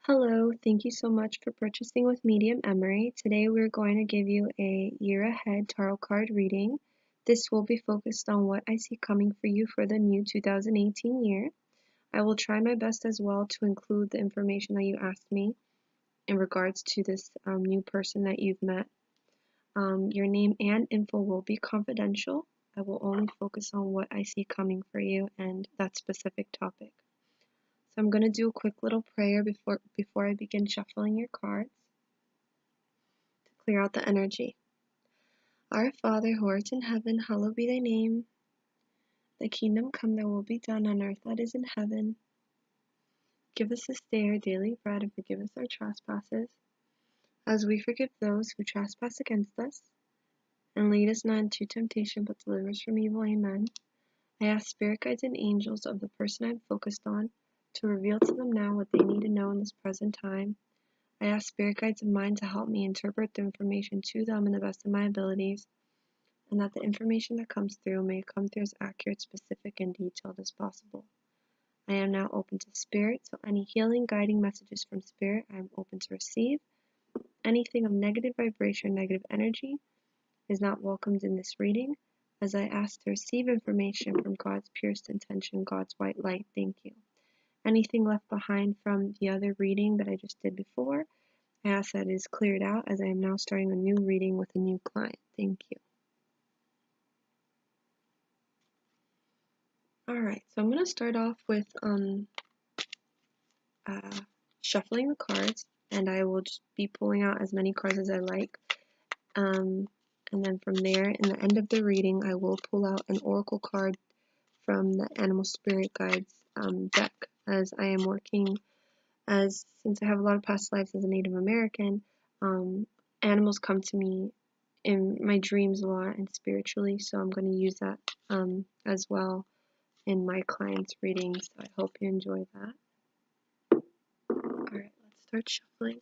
Hello, thank you so much for purchasing with Medium Emary. Today we're going to give you a year ahead tarot card reading. This will be focused on what I see coming for you for the new 2018 year. I will try my best as well to include the information that you asked me in regards to this new person that you've met. Your name and info will be confidential. I will only focus on what I see coming for you and that specific topic. So I'm going to do a quick little prayer before I begin shuffling your cards to clear out the energy. Our Father who art in heaven, hallowed be thy name. Thy kingdom come, thy will be done on earth as it is in heaven. Give us this day our daily bread, and forgive us our trespasses, as we forgive those who trespass against us. And lead us not into temptation, but deliver us from evil. Amen. I ask spirit guides and angels of the person I'm focused on to reveal to them now what they need to know in this present time. I ask spirit guides of mine to help me interpret the information to them in the best of my abilities, and that the information that comes through may come through as accurate, specific, and detailed as possible. I am now open to spirit, so any healing, guiding messages from spirit I am open to receive. Anything of negative vibration, negative energy is not welcomed in this reading, as I ask to receive information from God's purest intention, God's white light. Thank you. Anything left behind from the other reading that I just did before, I ask that it is cleared out, as I am now starting a new reading with a new client. Thank you. Alright, so I'm going to start off with shuffling the cards, and I will just be pulling out as many cards as I like. And then from there, in the end of the reading, I will pull out an oracle card from the Animal Spirit Guides deck, as I am working since I have a lot of past lives as a Native American, animals come to me in my dreams a lot and spiritually, so I'm going to use that as well in my clients' readings. So I hope you enjoy that. Alright, let's start shuffling.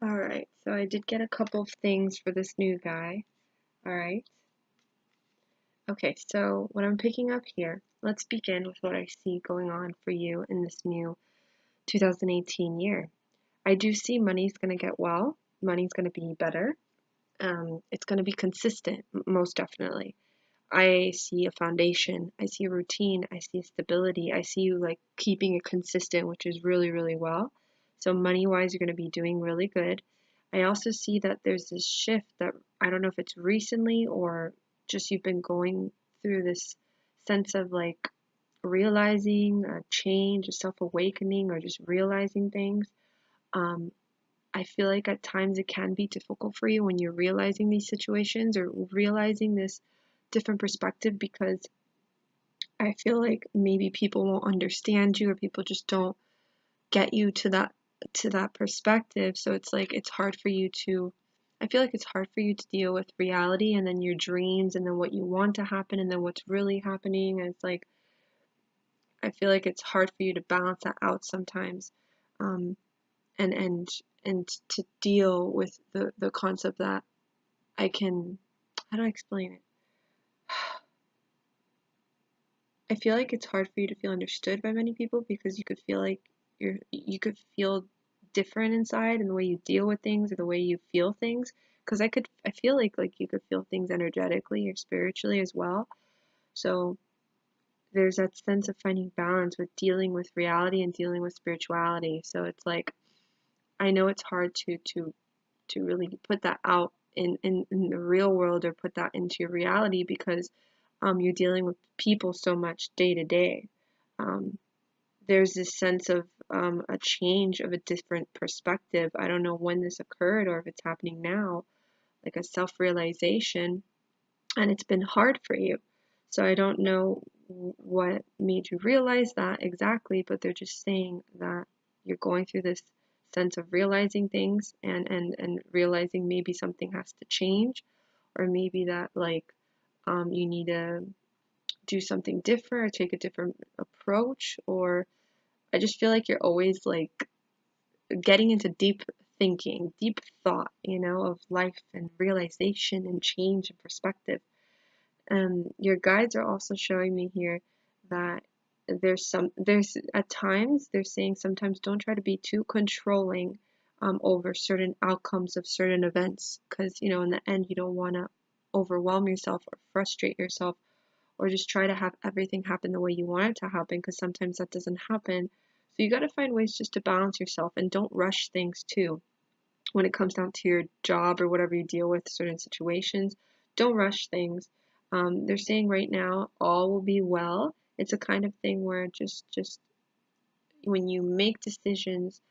Alright, so I did get a couple of things for this new guy. Alright. Okay, so what I'm picking up here, let's begin with what I see going on for you in this new 2018 year. I do see money's going to get well, money's going to be better, it's going to be consistent, most definitely. I see a foundation, I see a routine, I see stability, I see you like keeping it consistent, which is really, really well. So money-wise, you're going to be doing really good. I also see that there's this shift that I don't know if it's recently or just you've been going through this sense of like realizing a change, a self-awakening, or just realizing things. I feel like at times it can be difficult for you when you're realizing these situations or realizing this different perspective, because I feel like maybe people won't understand you, or people just don't get you to that perspective. So it's like it's hard for you to I feel like it's hard for you to deal with reality and then your dreams and then what you want to happen and then what's really happening. And it's like I feel like it's hard for you to balance that out sometimes. Um, and to deal with the concept that I can how do I explain it? I feel like it's hard for you to feel understood by many people because you could feel like you could feel different inside in the way you deal with things or the way you feel things. Because I feel like you could feel things energetically or spiritually as well. So there's that sense of finding balance with dealing with reality and dealing with spirituality. So it's like I know it's hard to really put that out in the real world or put that into your reality because you're dealing with people so much day to day. Um, there's this sense of a change of a different perspective. I don't know when this occurred or if it's happening now, like a self-realization, and it's been hard for you. So I don't know what made you realize that exactly, but they're just saying that you're going through this sense of realizing things and realizing maybe something has to change, or maybe that like you need to do something different or take a different approach, or I just feel like you're always like getting into deep thinking, deep thought, of life and realization and change and perspective. Your guides are also showing me here that there's at times they're saying sometimes don't try to be too controlling over certain outcomes of certain events, because in the end you don't want to overwhelm yourself or frustrate yourself or just try to have everything happen the way you want it to happen, because sometimes that doesn't happen. So you got to find ways just to balance yourself and don't rush things too. When it comes down to your job or whatever you deal with, certain situations, don't rush things. They're saying right now all will be well. It's a kind of thing where just when you make decisions,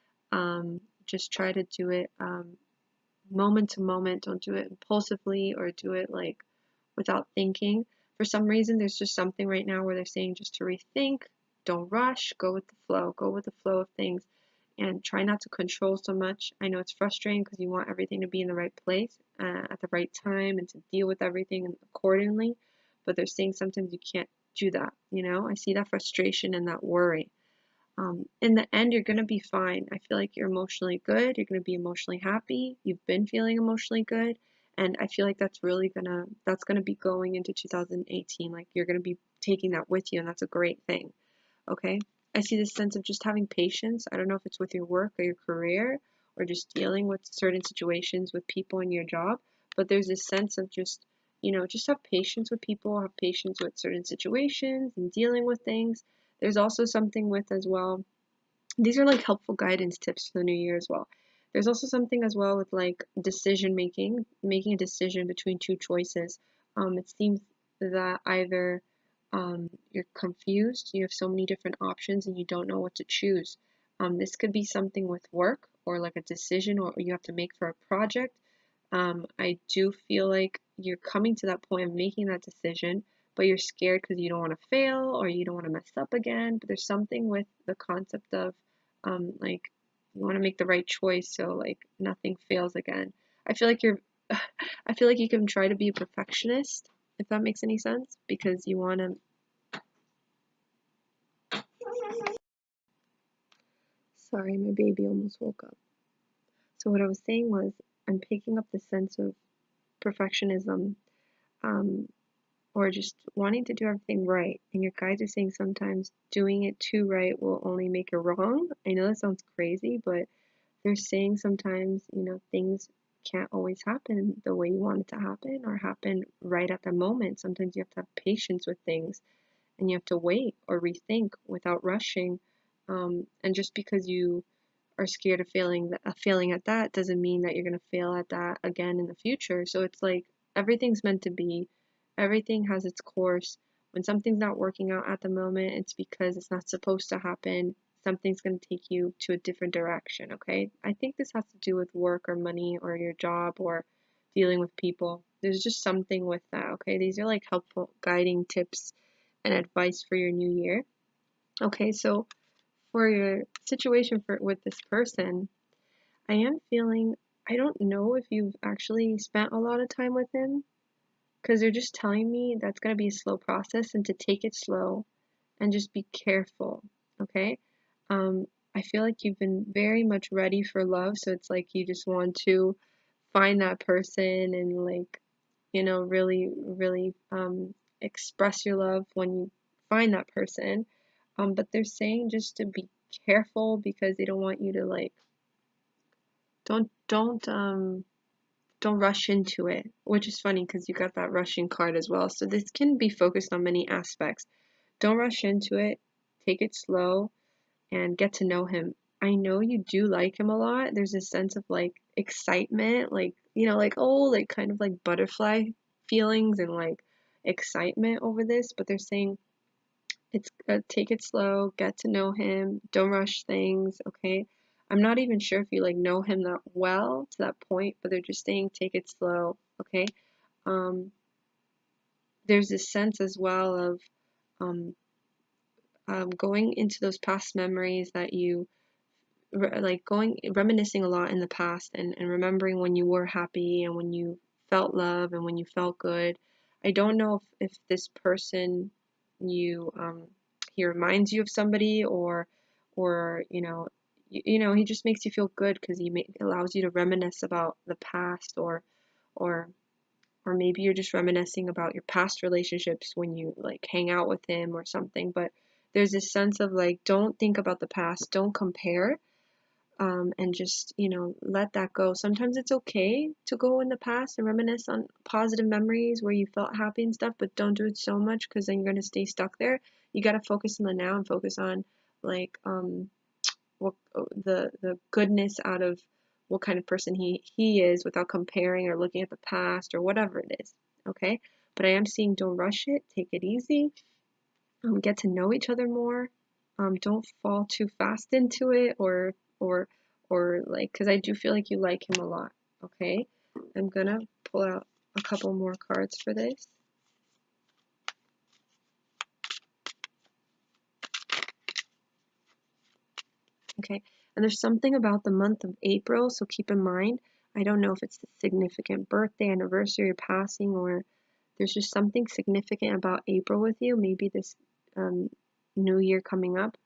just try to do it moment to moment. Don't do it impulsively or do it like without thinking. For some reason, there's just something right now where they're saying just to rethink, don't rush, go with the flow of things, and try not to control so much. I know it's frustrating because you want everything to be in the right place at the right time and to deal with everything accordingly, but they're saying sometimes you can't do that. I see that frustration and that worry. In the end, you're going to be fine. I feel like you're emotionally good. You're going to be emotionally happy. You've been feeling emotionally good. And I feel like that's gonna be going into 2018. Like you're gonna be taking that with you, and that's a great thing. Okay? I see this sense of just having patience. I don't know if it's with your work or your career or just dealing with certain situations with people in your job, but there's this sense of just have patience with people, have patience with certain situations and dealing with things. There's also something with as well, these are like helpful guidance tips for the new year as well. There's also something as well with like decision making a decision between two choices. It seems that either you're confused, you have so many different options and you don't know what to choose. This could be something with work or like a decision or you have to make for a project. I do feel like you're coming to that point of making that decision, but you're scared because you don't want to fail or you don't want to mess up again. But there's something with the concept of like you want to make the right choice so like nothing fails again. I feel like you're I feel like you can try to be a perfectionist, if that makes any sense, because you want to sorry, my baby almost woke up. So what I was saying was I'm picking up the sense of perfectionism, um, or just wanting to do everything right. And your guides are saying sometimes doing it too right will only make it wrong. I know that sounds crazy, but they're saying sometimes, things can't always happen the way you want it to happen or happen right at the moment. Sometimes you have to have patience with things and you have to wait or rethink without rushing. And just because you are scared of failing at that doesn't mean that you're going to fail at that again in the future. So it's like everything's meant to be, everything has its course. When something's not working out at the moment, it's because it's not supposed to happen. something's going to take you to a different direction, okay? I think this has to do with work or money or your job or dealing with people. There's just something with that, okay? These are like helpful guiding tips and advice for your new year. Okay, so for your situation with this person, I am feeling, I don't know if you've actually spent a lot of time with him, because they're just telling me that's going to be a slow process and to take it slow and just be careful, okay? Um, I feel like you've been very much ready for love, so it's like you just want to find that person and like, really, really express your love when you find that person. But they're saying just to be careful because they don't want you to like, don't rush into it, which is funny because you got that rushing card as well. So this can be focused on many aspects. Don't rush into it. Take it slow and get to know him. I know you do like him a lot. There's a sense of like excitement, like, like, oh, like kind of like butterfly feelings and like excitement over this, but they're saying it's take it slow, get to know him, don't rush things, okay? I'm not even sure if you like know him that well to that point, but they're just saying take it slow, okay? Um, there's this sense as well of um, going into those past memories that you like going reminiscing a lot in the past and remembering when you were happy and when you felt love and when you felt good. I don't know if this person you he reminds you of somebody or he just makes you feel good because allows you to reminisce about the past or or maybe you're just reminiscing about your past relationships when you like hang out with him or something, but there's this sense of like don't think about the past, don't compare, and just, let that go. Sometimes it's okay to go in the past and reminisce on positive memories where you felt happy and stuff, but don't do it so much because then you're going to stay stuck there. You got to focus on the now and focus on like what the goodness out of what kind of person he is without comparing or looking at the past or whatever it is. Okay? But I am seeing don't rush it, take it easy, get to know each other more. Don't fall too fast into it or or like because I do feel like you like him a lot. Okay, I'm gonna pull out a couple more cards for this. Okay, and there's something about the month of April, so keep in mind. I don't know if it's a significant birthday, anniversary, or passing, or there's just something significant about April with you. Maybe this um, new year coming up.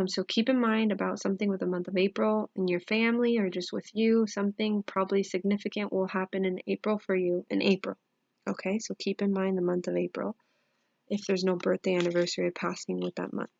So keep in mind about something with the month of April in your family or just with you. Something probably significant will happen in April for you in April. Okay, so keep in mind the month of April if there's no birthday, anniversary, or passing with that month.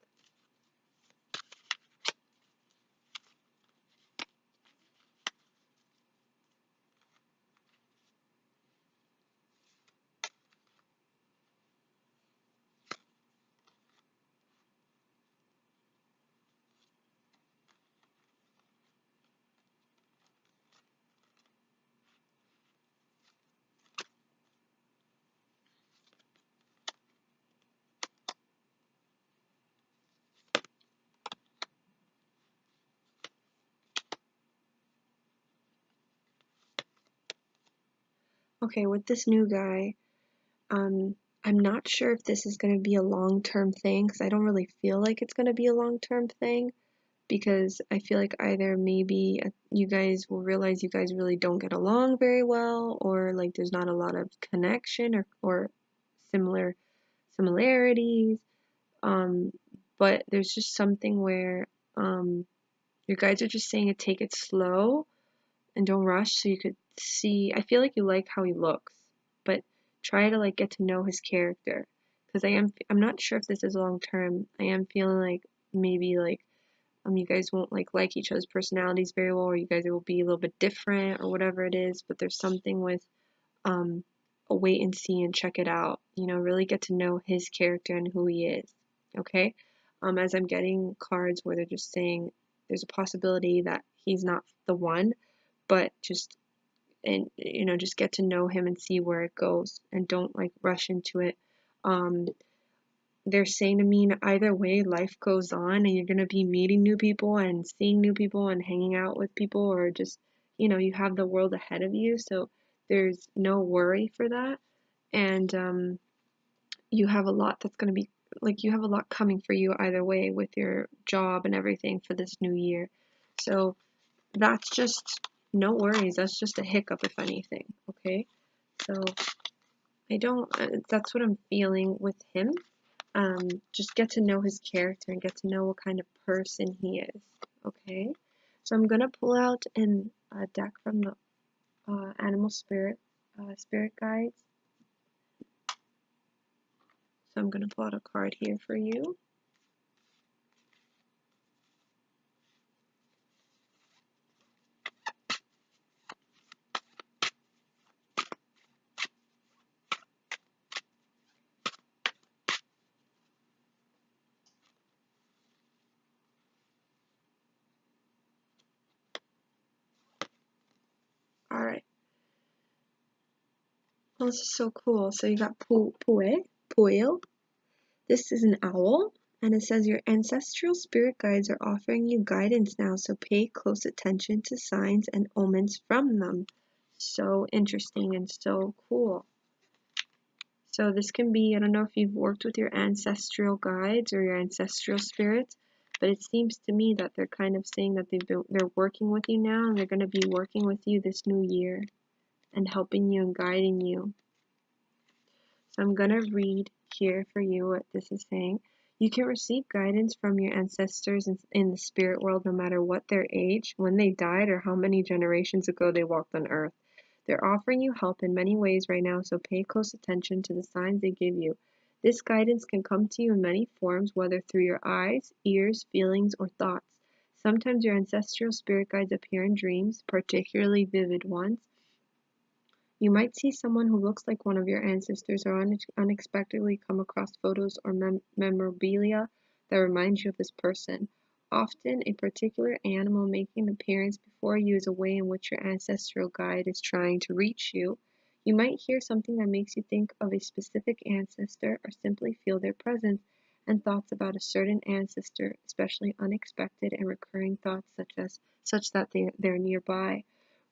Okay, with this new guy, I'm not sure if this is going to be a long-term thing because I don't really feel like it's going to be a long-term thing because I feel like either maybe you guys will realize you guys really don't get along very well or like there's not a lot of connection or similarities. Um, but there's just something where you guys are just saying to take it slow and don't rush so you could see. I feel like you like how he looks, but try to like get to know his character because I'm not sure if this is long term. I am feeling like maybe like you guys won't like each other's personalities very well or you guys will be a little bit different or whatever it is, but there's something with um a wait and see and check it out. Really get to know his character and who he is. Okay? As I'm getting cards where they're just saying there's a possibility that he's not the one, but just get to know him and see where it goes and don't like rush into it. Um they're saying to me either way, life goes on and you're going to be meeting new people and seeing new people and hanging out with people, or just, you have the world ahead of you. So there's no worry for that. And you have a lot that's going to be like, you have a lot coming for you either way with your job and everything for this new year. So that's just no worries. That's just a hiccup, if anything. Okay. So that's what I'm feeling with him. Just get to know his character and get to know what kind of person he is. Okay. So I'm gonna pull out a deck from the animal spirit guides. So I'm gonna pull out a card here for you. All right. Well, this is so cool. So you got Puel. This is an owl, and it says your ancestral spirit guides are offering you guidance now, so pay close attention to signs and omens from them. So interesting and so cool. So this can be, I don't know if you've worked with your ancestral guides or your ancestral spirits, but it seems to me that they're kind of saying that they're working with you now, and they're going to be working with you this new year and helping you and guiding you. So I'm going to read here for you what this is saying. You can receive guidance from your ancestors in the spirit world no matter what their age, when they died, or how many generations ago they walked on earth. They're offering you help in many ways right now, so pay close attention to the signs they give you. This guidance can come to you in many forms, whether through your eyes, ears, feelings, or thoughts. Sometimes your ancestral spirit guides appear in dreams, particularly vivid ones. You might see someone who looks like one of your ancestors, or unexpectedly come across photos or memorabilia that remind you of this person. Often, a particular animal making an appearance before you is a way in which your ancestral guide is trying to reach you. You might hear something that makes you think of a specific ancestor, or simply feel their presence, and thoughts about a certain ancestor, especially unexpected and recurring thoughts such that they're nearby.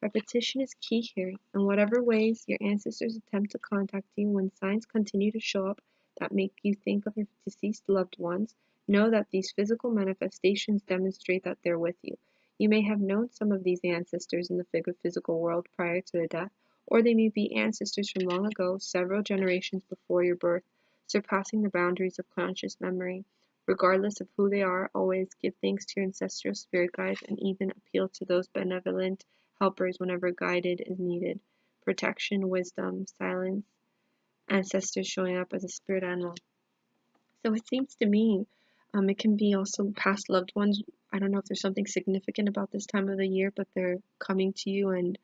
Repetition is key here. In whatever ways your ancestors attempt to contact you, when signs continue to show up that make you think of your deceased loved ones, know that these physical manifestations demonstrate that they're with you. You may have known some of these ancestors in the physical world prior to their death, or they may be ancestors from long ago, several generations before your birth, surpassing the boundaries of conscious memory. Regardless of who they are, always give thanks to your ancestral spirit guides, and even appeal to those benevolent helpers whenever guided is needed. Protection, wisdom, silence, ancestors showing up as a spirit animal. So it seems to me it can be also past loved ones. I don't know if there's something significant about this time of the year, but they're coming to you and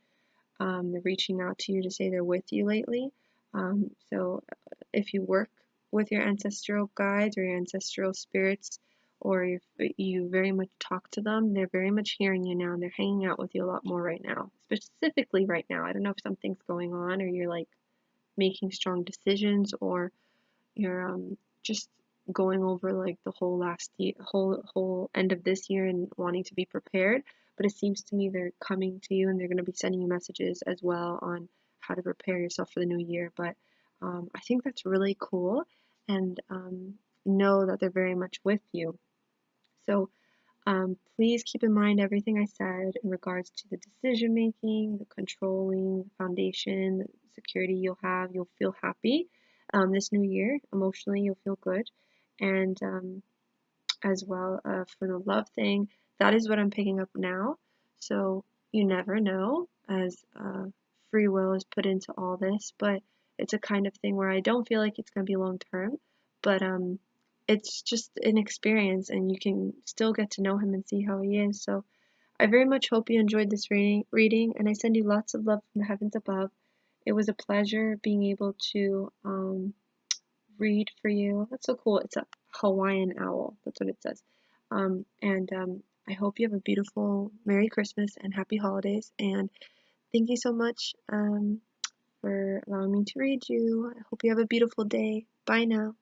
they're reaching out to you to say they're with you lately. So if you work with your ancestral guides or your ancestral spirits, or if you very much talk to them, they're very much hearing you now, and they're hanging out with you a lot more right now. Specifically right now. I don't know if something's going on, or you're like making strong decisions, or you're just going over like the whole last year, whole end of this year and wanting to be prepared. But it seems to me they're coming to you, and they're going to be sending you messages as well on how to prepare yourself for the new year. But I think that's really cool, and know that they're very much with you. So please keep in mind everything I said in regards to the decision making, the controlling, the foundation, the security you'll have. You'll feel happy this new year. Emotionally, you'll feel good. And as well for the love thing, that is what I'm picking up now. So you never know, as free will is put into all this, but it's a kind of thing where I don't feel like it's going to be long term, but it's just an experience, and you can still get to know him and see how he is. So I very much hope you enjoyed this reading, and I send you lots of love from the heavens above. It was a pleasure being able to read for you. That's so cool. It's a Hawaiian owl. That's what it says. And I hope you have a beautiful Merry Christmas and Happy Holidays. And thank you so much for allowing me to read you. I hope you have a beautiful day. Bye now.